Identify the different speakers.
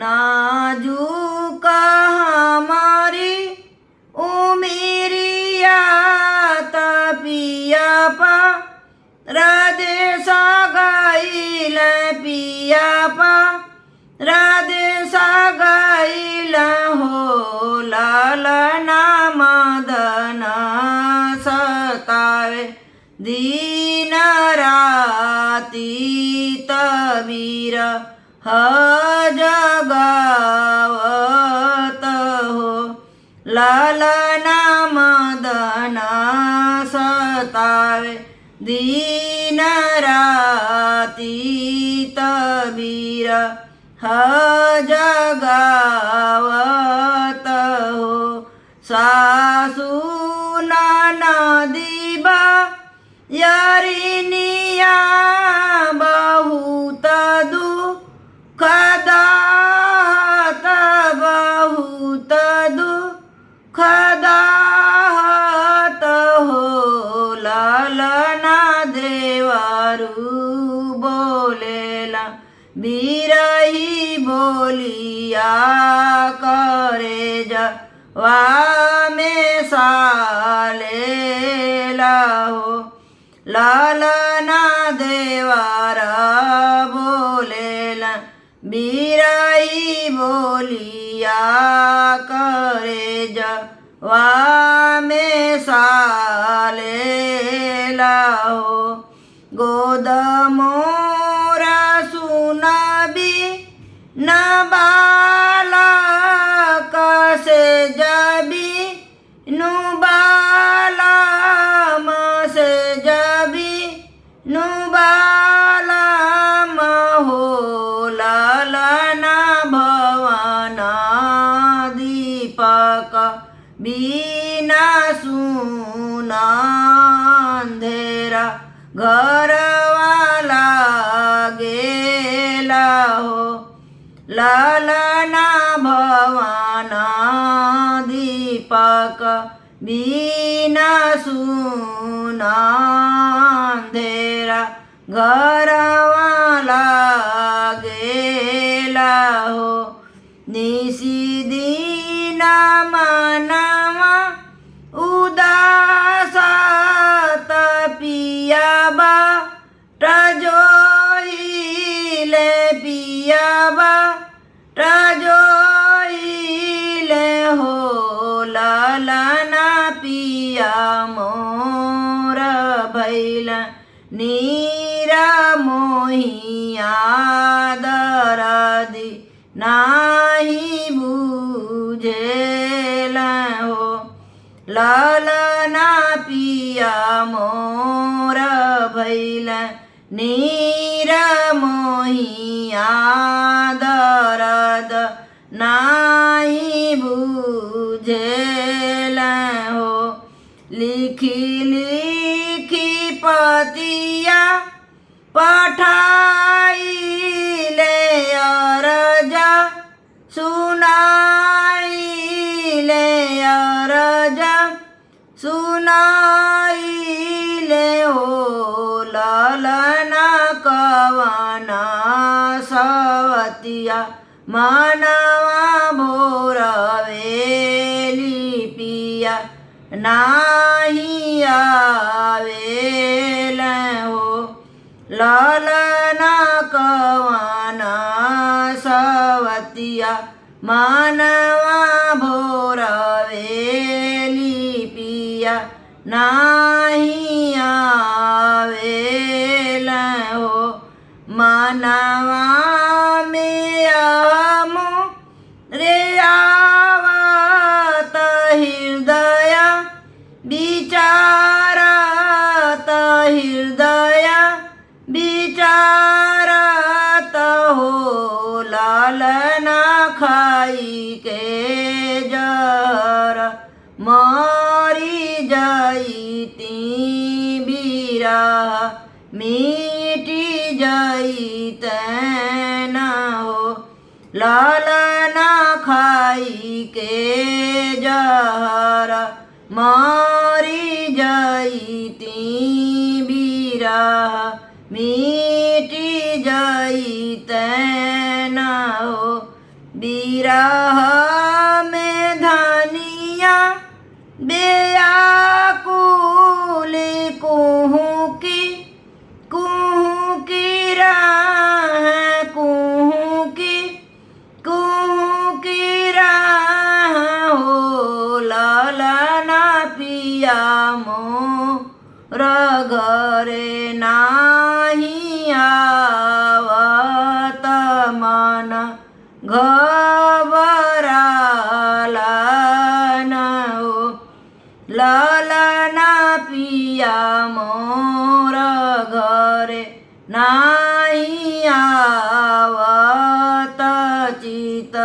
Speaker 1: नाजुक हमारी उमिरिया पिया पा राधे सागाइल पिया पा राधे सागाइल हो लालना मदन सतावे दीन राती तबीर जगावत हो लालना मदन सतावे दीन राती तबीर जगावत हो सासू ननदीबा यारिनिया बहुत दुखदात बहुत दुखदात हो लालना देवारू बोलेला बिरही बोलिया करे जवा में सालेला हो लालना देवारा बोलेला बिरही बोलिया करे जवा में सालेला हो गोद मोरा सुनबी न बालक से जबी नु बालम से जबी नु बालम हो लालना भवना दीपक बिना सुना अंधेरा घरवाला गेला हो लालना भवना दीपक बिना सुना अंधेरा घरवाला गेला हो निसी दिन मनवा उदास पिया बा टजोइले पिया बा टजोइले हो लालना पिया मोर भैल नीरा मोहिया दरदी नाही बुझेल हो लालना पिया मोर भैल नीर मोहिया दरद नाही बुझेल हो लिखी लिखी पतिया पठाइले अरजा सुनाइले अरजा सुनाइले हो लालना कवना सवतिया मनवा भोरवेली पिया नाही आवेल हो लालना कवना सवतिया मनवा भोरवेली पिया नाही आवेल हो मनवा में आमो रे आवत हृदय विचारत हृदय विचारत हो लालना खाई के जहर मरी जाईती बिरह मिटी जाईतन हो लालना खाई के जहर मरी जाईती बिरह मिटी जाईतन हो बिरह में धनिया बेयाकुल कुहू की राह कुहू की राह हो ललना पिया मोर घरे नाही आवत मन घबराला न हो ललना पिया मोर घरे नाही आवत चित